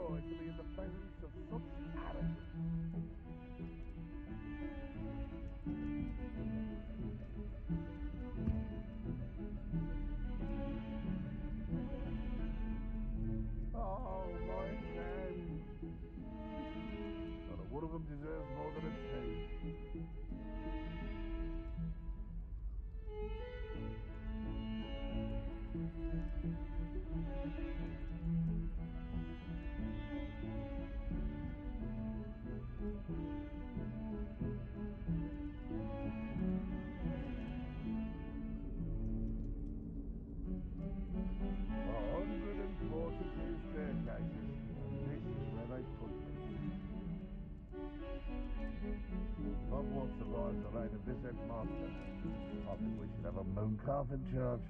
joy to be in the presence of such arrogance. Oh, my friend. Not a one of them deserves more than a taste. Staircases, and this is where they put me. Hogwarts survives the reign of this headmaster. I think we should have a moon calf in charge.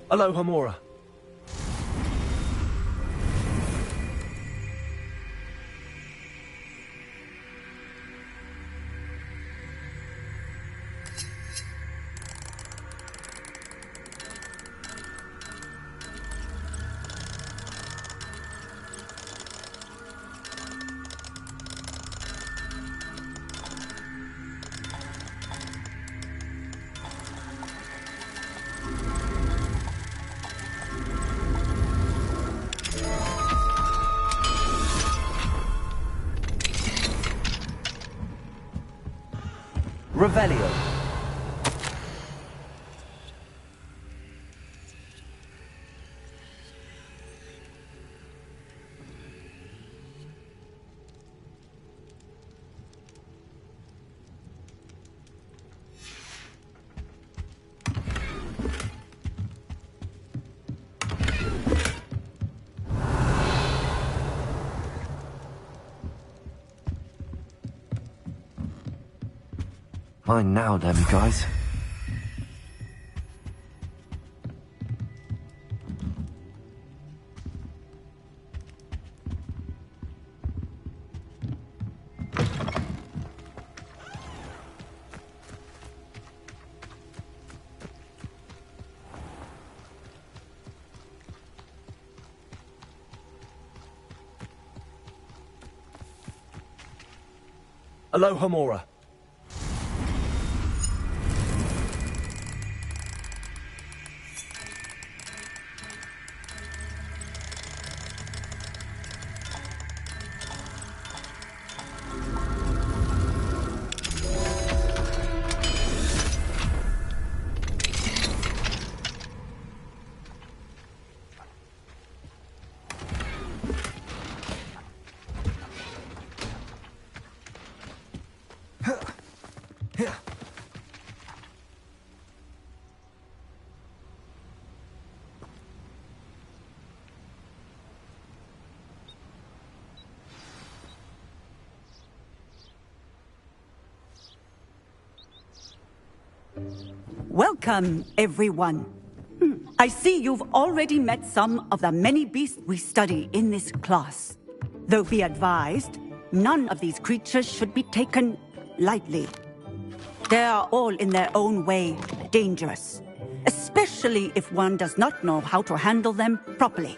Hello, Hamora. Revelio. Mine now, then, guys. Hello, Hamora. Welcome, everyone. I see you've already met some of the many beasts we study in this class. Though be advised, none of these creatures should be taken lightly. They are all in their own way dangerous, especially if one does not know how to handle them properly.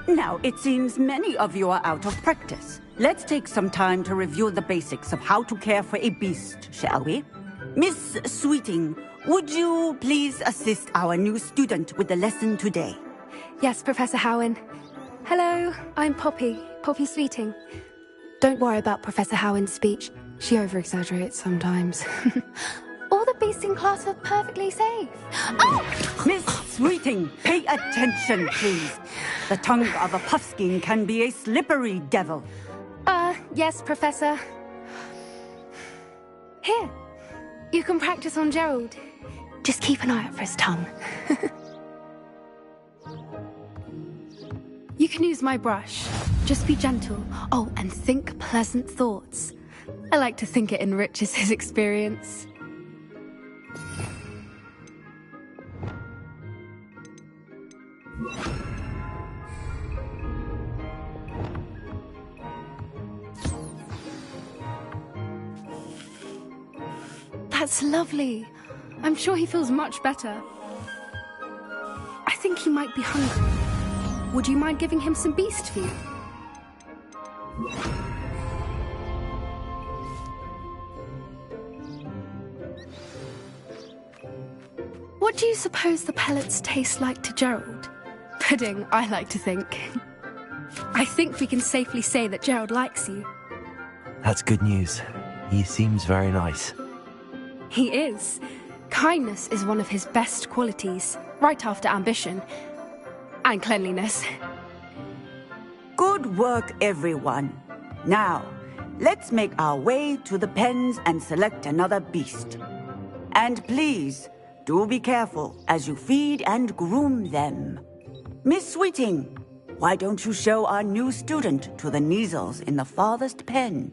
Now, it seems many of you are out of practice. Let's take some time to review the basics of how to care for a beast, shall we? Miss Sweeting, would you please assist our new student with the lesson today? Yes, Professor Howen. Hello, I'm Poppy Sweeting. Don't worry about Professor Howen's speech. She over-exaggerates sometimes. All the beasts in class are perfectly safe. Oh! Miss Sweeting, pay attention, please. The tongue of a puffskein can be a slippery devil. Yes, Professor. Here, you can practice on Gerald. Just keep an eye out for his tongue. You can use my brush. Just be gentle. Oh, and think pleasant thoughts. I like to think it enriches his experience. That's lovely. I'm sure he feels much better. I think he might be hungry. Would you mind giving him some beast food? What do you suppose the pellets taste like to Gerald? Pudding, I like to think. I think we can safely say that Gerald likes you. That's good news. He seems very nice. He is. Kindness is one of his best qualities, right after ambition. And cleanliness. Good work, everyone. Now, let's make our way to the pens and select another beast. And please, do be careful as you feed and groom them. Miss Sweeting, why don't you show our new student to the Neasels in the farthest pen?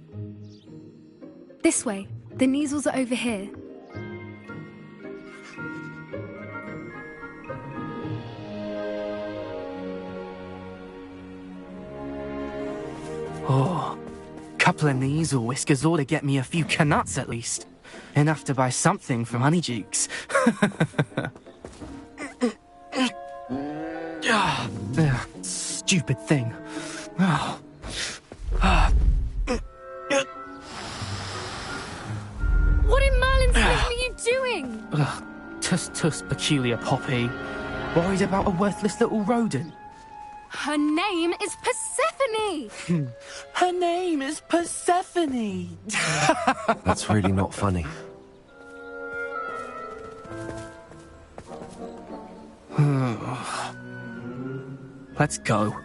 This way. The Neasels are over here. Oh, couple of Neasel whiskers ought to get me a few canuts at least. Enough to buy something from Honeydukes. Stupid thing. Oh. What in Merlin's name are you doing? Tuss, peculiar Poppy. Worried about a worthless little rodent. Her name is Persephone! Her name is Persephone! That's really not funny. Let's go.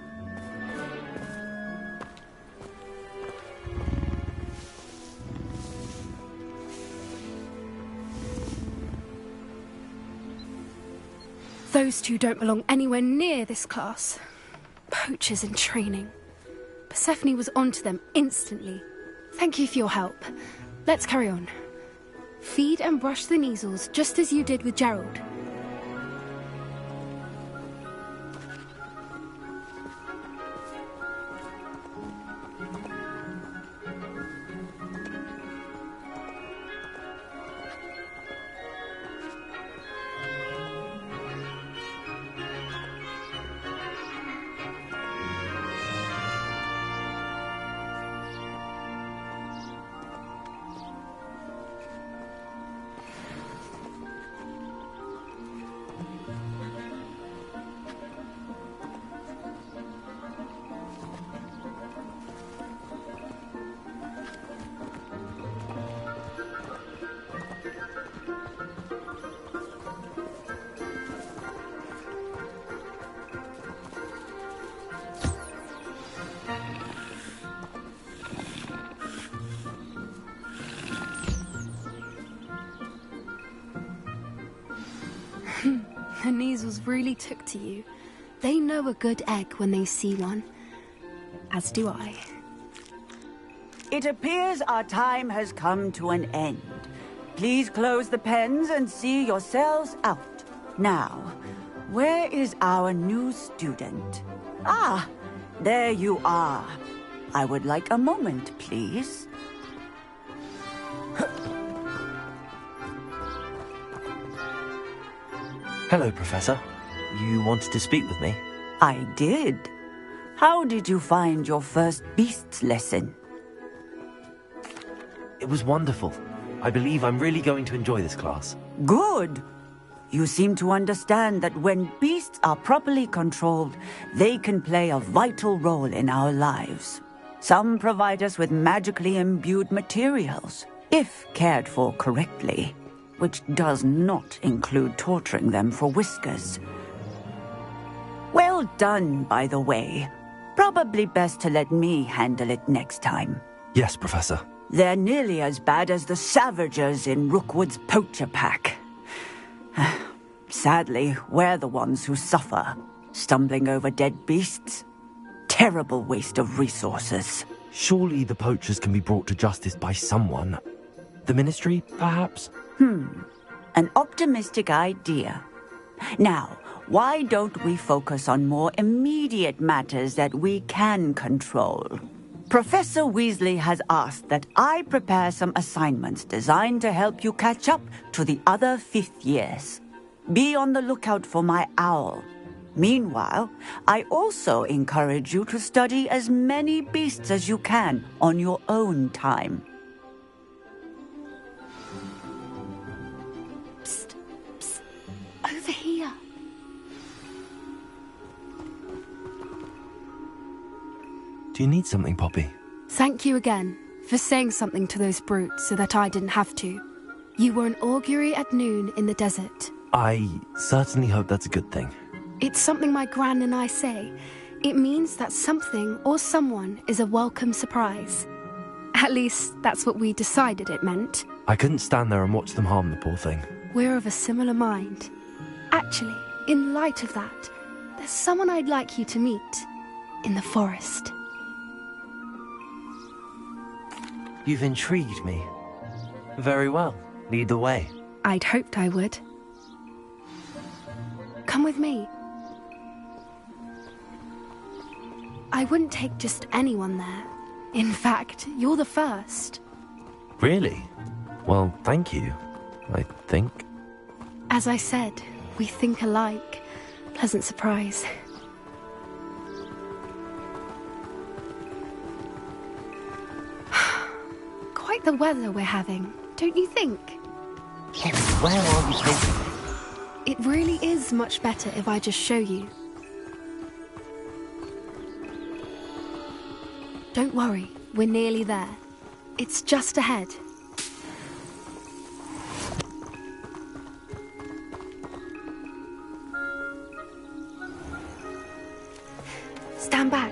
Those two don't belong anywhere near this class. Poachers in training. Persephone was onto them instantly. Thank you for your help. Let's carry on. Feed and brush the Neasels just as you did with Gerald. The Neasels really took to you. They know a good egg when they see one. As do I. It appears our time has come to an end. Please close the pens and see yourselves out. Now, where is our new student? Ah, there you are. I would like a moment, please. Hello, Professor. You wanted to speak with me? I did. How did you find your first beasts lesson? It was wonderful. I believe I'm really going to enjoy this class. Good. You seem to understand that when beasts are properly controlled, they can play a vital role in our lives. Some provide us with magically imbued materials, if cared for correctly, which does not include torturing them for whiskers. Well done, by the way. Probably best to let me handle it next time. Yes, Professor. They're nearly as bad as the Savagers in Rookwood's poacher pack. Sadly, we're the ones who suffer, stumbling over dead beasts. Terrible waste of resources. Surely the poachers can be brought to justice by someone. The Ministry, perhaps? An optimistic idea. Now, why don't we focus on more immediate matters that we can control? Professor Weasley has asked that I prepare some assignments designed to help you catch up to the other fifth years. Be on the lookout for my owl. Meanwhile, I also encourage you to study as many beasts as you can on your own time. Psst, psst, over here. Do you need something, Poppy? Thank you again for saying something to those brutes so that I didn't have to. You were an augury at noon in the desert. I certainly hope that's a good thing. It's something my gran and I say. It means that something or someone is a welcome surprise. At least, that's what we decided it meant. I couldn't stand there and watch them harm the poor thing. We're of a similar mind. Actually, in light of that, there's someone I'd like you to meet. In the forest. You've intrigued me. Very well. Lead the way. I'd hoped I would. Come with me. I wouldn't take just anyone there. In fact, you're the first. Really? Well, thank you, I think. As I said, we think alike. Pleasant surprise. Quite the weather we're having, don't you think? Yes, where are you taking me? It really is much better if I just show you. Don't worry, we're nearly there. It's just ahead. Stand back.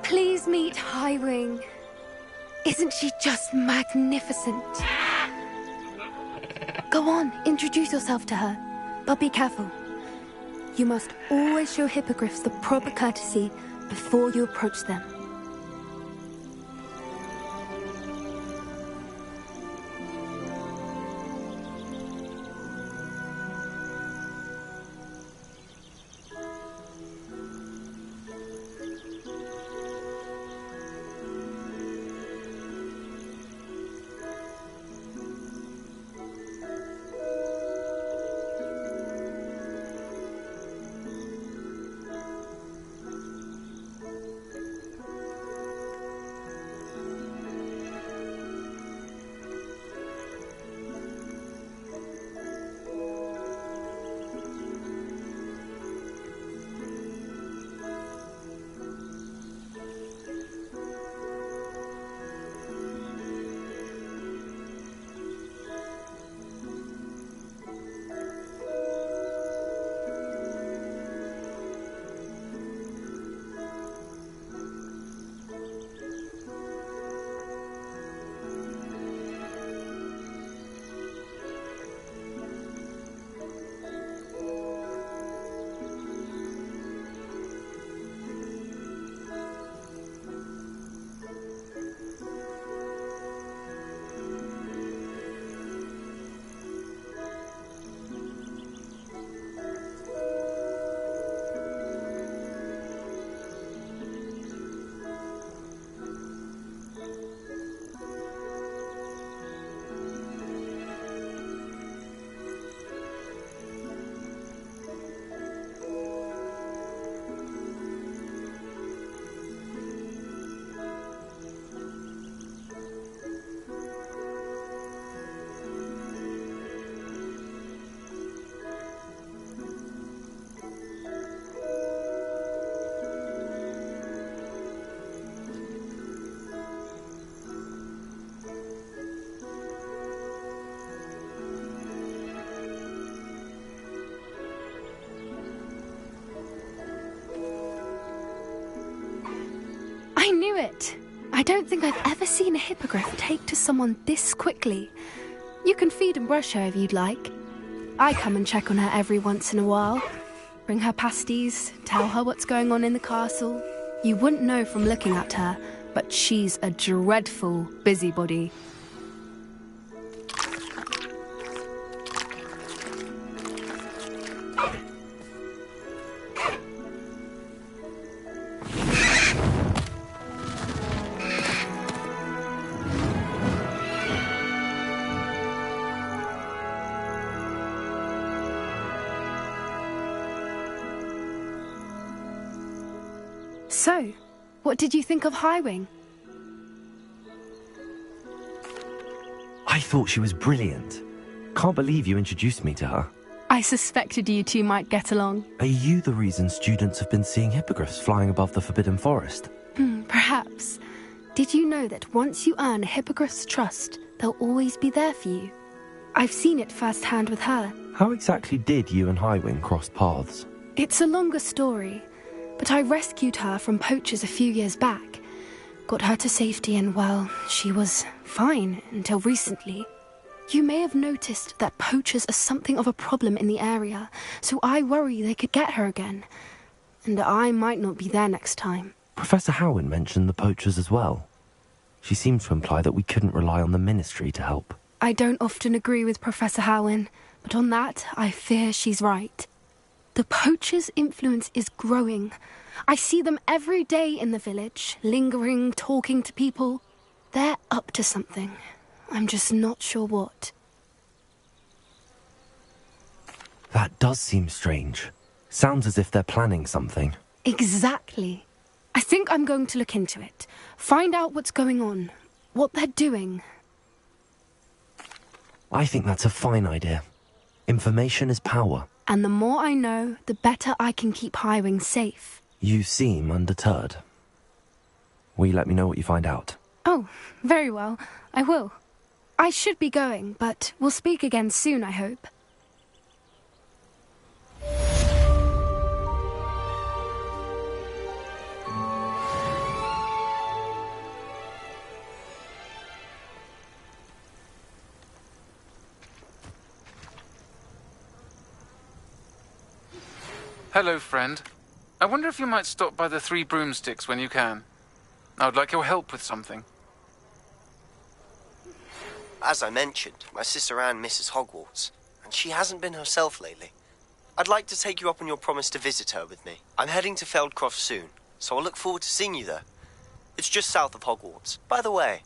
Please meet Highwing. Isn't she just magnificent? Go on, introduce yourself to her. But be careful. You must always show hippogriffs the proper courtesy before you approach them. I don't think I've ever seen a hippogriff take to someone this quickly. You can feed and brush her if you'd like. I come and check on her every once in a while. Bring her pasties, tell her what's going on in the castle. You wouldn't know from looking at her, but she's a dreadful busybody. So, what did you think of Highwing? I thought she was brilliant. Can't believe you introduced me to her. I suspected you two might get along. Are you the reason students have been seeing hippogriffs flying above the Forbidden Forest? Perhaps. Did you know that once you earn a hippogriff's trust, they'll always be there for you? I've seen it firsthand with her. How exactly did you and Highwing cross paths? It's a longer story, but I rescued her from poachers a few years back. Got her to safety and, well, she was fine until recently. You may have noticed that poachers are something of a problem in the area, so I worry they could get her again. And I might not be there next time. Professor Howen mentioned the poachers as well. She seemed to imply that we couldn't rely on the Ministry to help. I don't often agree with Professor Howen, but on that, I fear she's right. The poachers' influence is growing. I see them every day in the village, lingering, talking to people. They're up to something. I'm just not sure what. That does seem strange. Sounds as if they're planning something. Exactly. I think I'm going to look into it. Find out what's going on. What they're doing. I think that's a fine idea. Information is power. And the more I know, the better I can keep Highwing safe. You seem undeterred. Will you let me know what you find out? Oh, very well. I will. I should be going, but we'll speak again soon, I hope. Hello, friend. I wonder if you might stop by the Three Broomsticks when you can. I would like your help with something. As I mentioned, my sister Anne misses Hogwarts, and she hasn't been herself lately. I'd like to take you up on your promise to visit her with me. I'm heading to Feldcroft soon, so I'll look forward to seeing you there. It's just south of Hogwarts. By the way,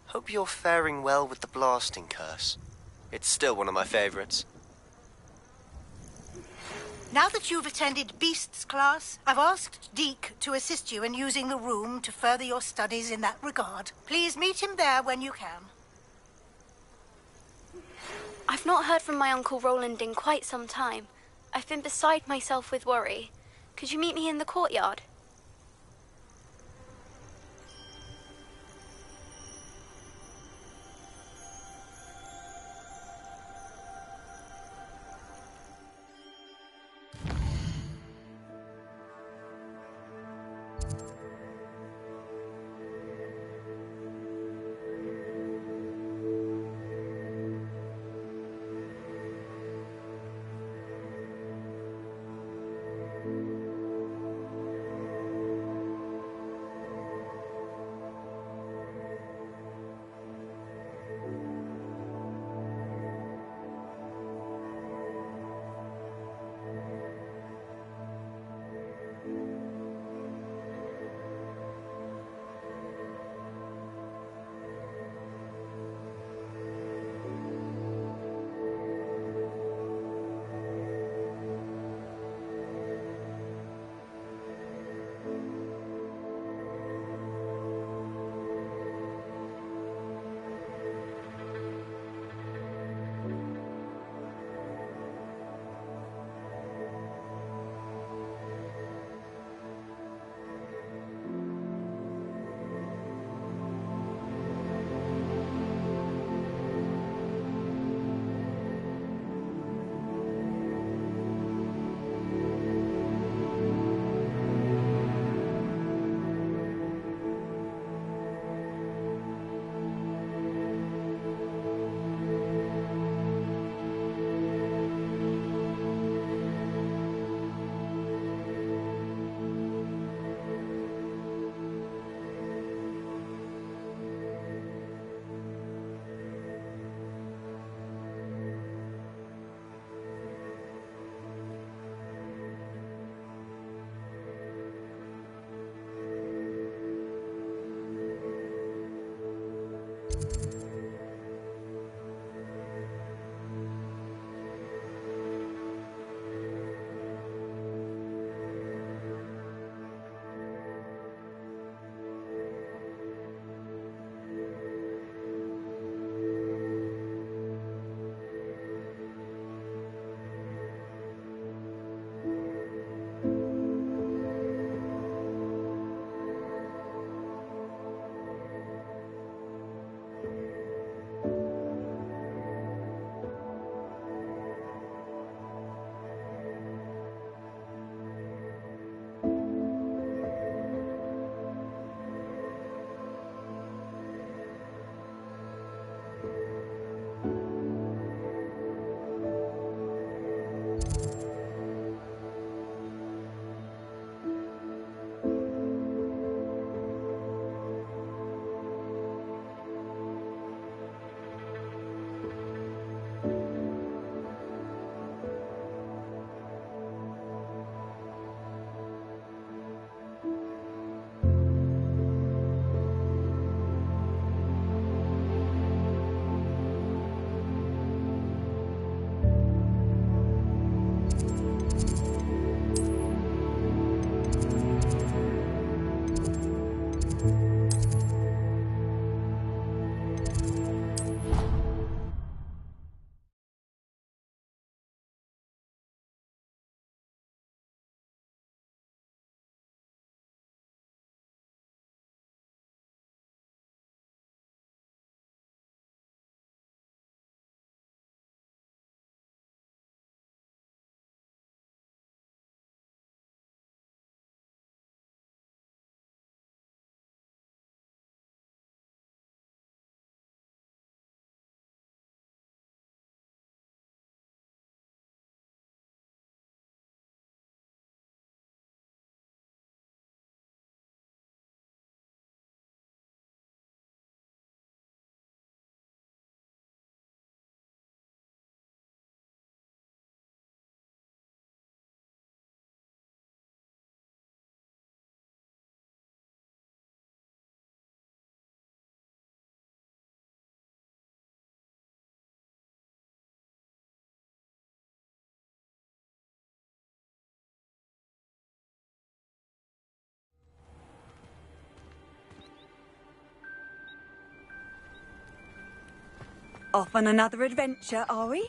hope you're faring well with the blasting curse. It's still one of my favorites. Now that you've attended Beasts class, I've asked Deke to assist you in using the room to further your studies in that regard. Please meet him there when you can. I've not heard from my Uncle Roland in quite some time. I've been beside myself with worry. Could you meet me in the courtyard? Off on another adventure, are we?